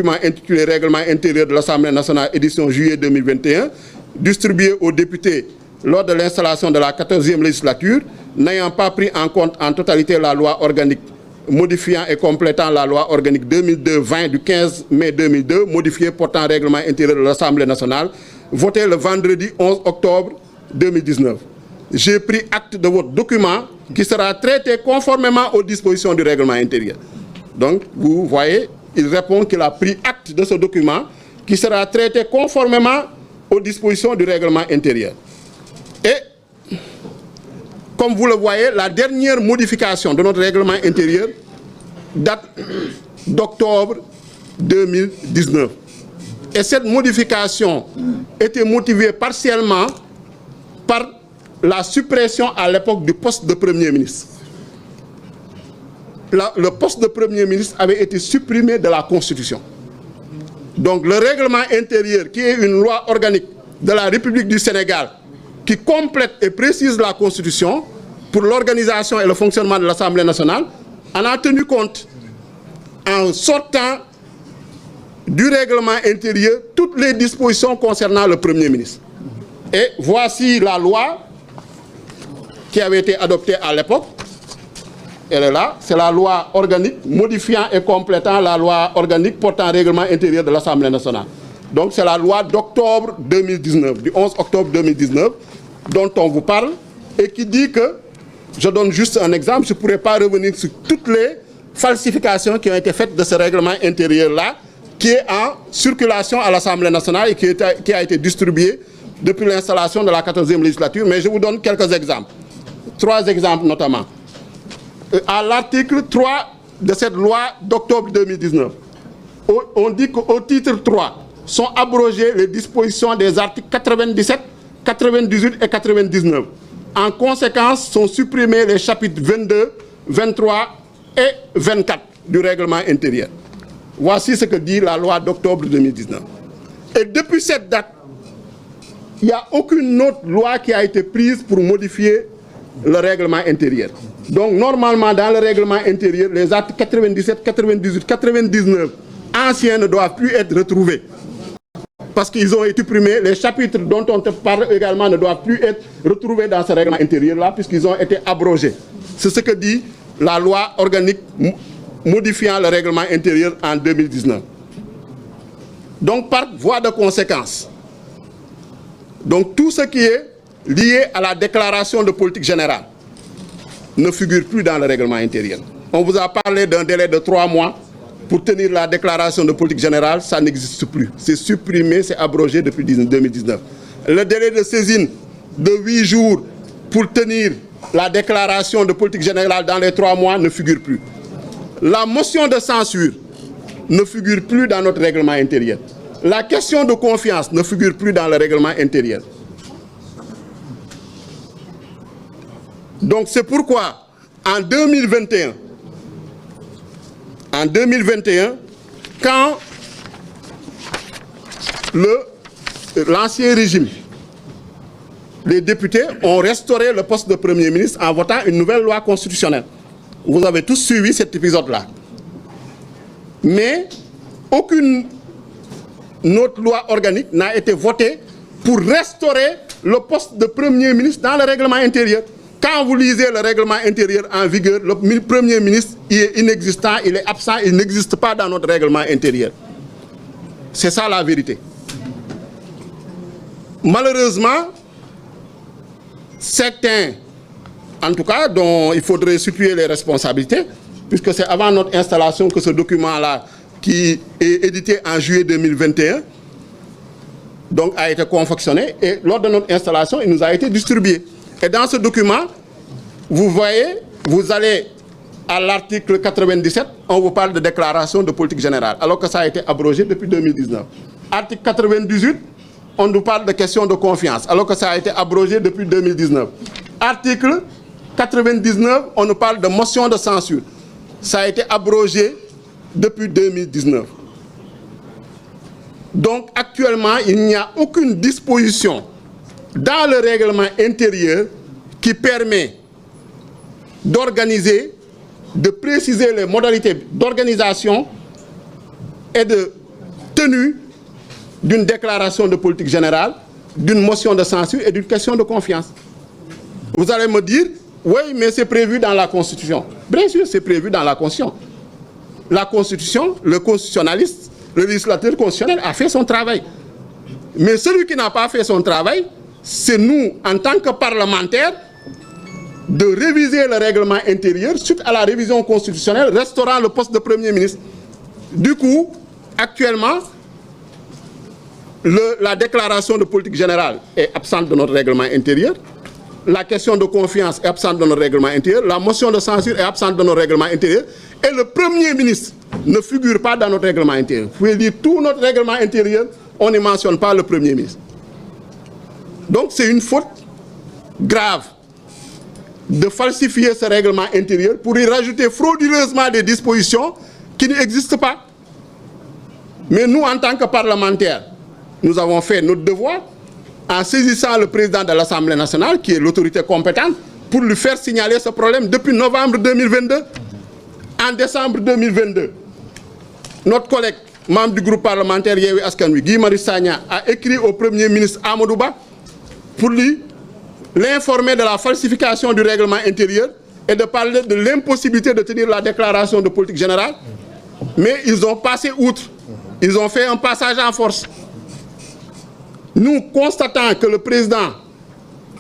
document intitulé Règlement intérieur de l'Assemblée nationale, édition juillet 2021, distribué aux députés lors de l'installation de la 14e législature, n'ayant pas pris en compte en totalité la loi organique modifiant et complétant la loi organique 2002-20 du 15 mai 2002, modifiée portant règlement intérieur de l'Assemblée nationale, votée le vendredi 11 octobre 2019. J'ai pris acte de votre document qui sera traité conformément aux dispositions du règlement intérieur. Donc, vous voyez, il répond qu'il a pris acte de ce document qui sera traité conformément aux dispositions du règlement intérieur. Et, comme vous le voyez, la dernière modification de notre règlement intérieur date d'octobre 2019. Et cette modification était motivée partiellement par la suppression à l'époque du poste de Premier ministre. Le poste de Premier ministre avait été supprimé de la Constitution. Donc le règlement intérieur, qui est une loi organique de la République du Sénégal, qui complète et précise la Constitution pour l'organisation et le fonctionnement de l'Assemblée nationale, en a tenu compte en sortant du règlement intérieur toutes les dispositions concernant le Premier ministre. Et voici la loi qui avait été adoptée à l'époque. Elle est là, c'est la loi organique modifiant et complétant la loi organique portant règlement intérieur de l'Assemblée nationale. Donc c'est la loi d'octobre 2019, du 11 octobre 2019, dont on vous parle, et qui dit que, je donne juste un exemple, je ne pourrais pas revenir sur toutes les falsifications qui ont été faites de ce règlement intérieur-là, qui est en circulation à l'Assemblée nationale et qui a été distribué depuis l'installation de la 14e législature, mais je vous donne quelques exemples. 3 exemples notamment. À l'article 3 de cette loi d'octobre 2019, on dit qu'au titre 3 sont abrogées les dispositions des articles 97, 98 et 99. En conséquence, sont supprimés les chapitres 22, 23 et 24 du règlement intérieur. Voici ce que dit la loi d'octobre 2019. Et depuis cette date, il n'y a aucune autre loi qui a été prise pour modifier le règlement intérieur. Donc normalement dans le règlement intérieur, les articles 97, 98, 99 anciens ne doivent plus être retrouvés. Parce qu'ils ont été supprimés, les chapitres dont on te parle également ne doivent plus être retrouvés dans ce règlement intérieur-là, puisqu'ils ont été abrogés. C'est ce que dit la loi organique modifiant le règlement intérieur en 2019. Donc par voie de conséquence, donc tout ce qui est lié à la déclaration de politique générale ne figure plus dans le règlement intérieur. On vous a parlé d'un délai de 3 mois pour tenir la déclaration de politique générale, ça n'existe plus. C'est supprimé, c'est abrogé depuis 2019. Le délai de saisine de 8 jours pour tenir la déclaration de politique générale dans les 3 mois ne figure plus. La motion de censure ne figure plus dans notre règlement intérieur. La question de confiance ne figure plus dans le règlement intérieur. Donc c'est pourquoi en 2021, quand l'ancien régime, les députés ont restauré le poste de Premier ministre en votant une nouvelle loi constitutionnelle. Vous avez tous suivi cet épisode-là. Mais aucune autre loi organique n'a été votée pour restaurer le poste de Premier ministre dans le règlement intérieur. Quand vous lisez le règlement intérieur en vigueur, le Premier ministre il est inexistant, il est absent, il n'existe pas dans notre règlement intérieur. C'est ça la vérité. Malheureusement, certains, en tout cas, dont il faudrait situer les responsabilités, puisque c'est avant notre installation que ce document-là, qui est édité en juillet 2021, donc a été confectionné, et lors de notre installation, il nous a été distribué. Et dans ce document, vous voyez, vous allez à l'article 97, on vous parle de déclaration de politique générale, alors que ça a été abrogé depuis 2019. Article 98, on nous parle de question de confiance, alors que ça a été abrogé depuis 2019. Article 99, on nous parle de motion de censure. Ça a été abrogé depuis 2019. Donc actuellement, il n'y a aucune disposition dans le règlement intérieur qui permet d'organiser, de préciser les modalités d'organisation et de tenu d'une déclaration de politique générale, d'une motion de censure et d'une question de confiance. Vous allez me dire, oui, mais c'est prévu dans la Constitution. Bien sûr, c'est prévu dans la Constitution. La Constitution, le constitutionnaliste, le législateur constitutionnel a fait son travail. Mais celui qui n'a pas fait son travail, c'est nous, en tant que parlementaires, de réviser le règlement intérieur suite à la révision constitutionnelle restaurant le poste de Premier ministre. Du coup, actuellement, la déclaration de politique générale est absente de notre règlement intérieur. La question de confiance est absente de notre règlement intérieur. La motion de censure est absente de notre règlement intérieur. Et le Premier ministre ne figure pas dans notre règlement intérieur. Vous pouvez lire tout notre règlement intérieur, on ne mentionne pas le Premier ministre. Donc c'est une faute grave de falsifier ce règlement intérieur pour y rajouter frauduleusement des dispositions qui n'existent pas. Mais nous, en tant que parlementaires, nous avons fait notre devoir en saisissant le président de l'Assemblée nationale, qui est l'autorité compétente, pour lui faire signaler ce problème depuis novembre 2022. En décembre 2022, notre collègue, membre du groupe parlementaire Yewwi Askan Wi, Guy Marius Sagna, a écrit au Premier ministre Amadou Ba pour lui l'informer de la falsification du règlement intérieur et de parler de l'impossibilité de tenir la déclaration de politique générale. Mais ils ont passé outre. Ils ont fait un passage en force. Nous, constatant que le président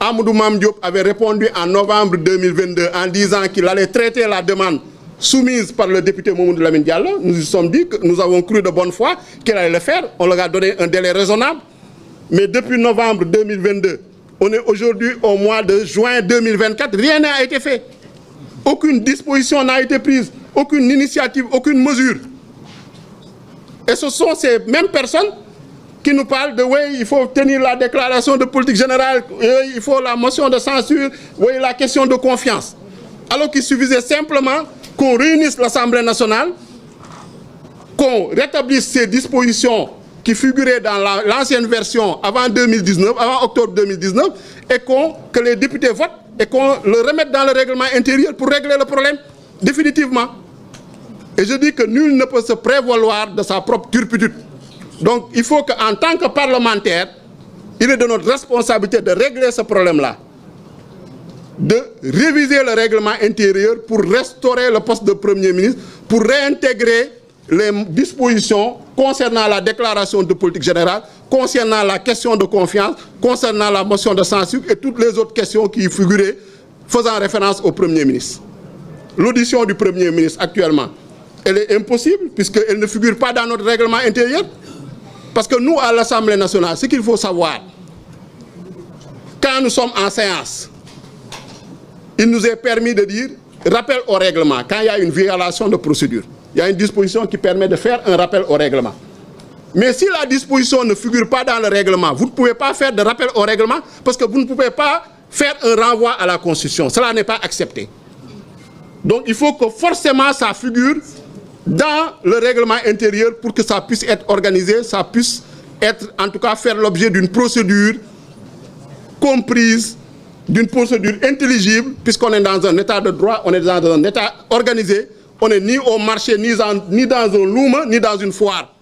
Amadou Mame Diop avait répondu en novembre 2022 en disant qu'il allait traiter la demande soumise par le député Mamadou Lamine Diallo, nous nous sommes dit que nous avons cru de bonne foi qu'il allait le faire. On leur a donné un délai raisonnable. Mais depuis novembre 2022, on est aujourd'hui au mois de juin 2024, rien n'a été fait. Aucune disposition n'a été prise, aucune initiative, aucune mesure. Et ce sont ces mêmes personnes qui nous parlent de oui, il faut tenir la déclaration de politique générale, oui, il faut la motion de censure, oui, la question de confiance. Alors qu'il suffisait simplement qu'on réunisse l'Assemblée nationale, qu'on rétablisse ces dispositions qui figuraient dans l'ancienne version avant 2019, avant octobre 2019, et que les députés votent et qu'on le remette dans le règlement intérieur pour régler le problème définitivement. Et je dis que nul ne peut se prévaloir de sa propre turpitude. Donc il faut qu'en tant que parlementaire, il est de notre responsabilité de régler ce problème-là, de réviser le règlement intérieur pour restaurer le poste de Premier ministre, pour réintégrer les dispositions concernant la déclaration de politique générale, concernant la question de confiance, concernant la motion de censure et toutes les autres questions qui y figuraient faisant référence au Premier ministre. L'audition du Premier ministre actuellement, elle est impossible puisqu'elle ne figure pas dans notre règlement intérieur. Parce que nous, à l'Assemblée nationale, ce qu'il faut savoir, quand nous sommes en séance, il nous est permis de dire rappel au règlement, quand il y a une violation de procédure. Il y a une disposition qui permet de faire un rappel au règlement. Mais si la disposition ne figure pas dans le règlement, vous ne pouvez pas faire de rappel au règlement parce que vous ne pouvez pas faire un renvoi à la Constitution. Cela n'est pas accepté. Donc il faut que forcément ça figure dans le règlement intérieur pour que ça puisse être organisé, ça puisse être, en tout cas, faire l'objet d'une procédure comprise, d'une procédure intelligible, puisqu'on est dans un état de droit, on est dans un état organisé, on n'est ni au marché, ni dans un louma, ni dans une foire.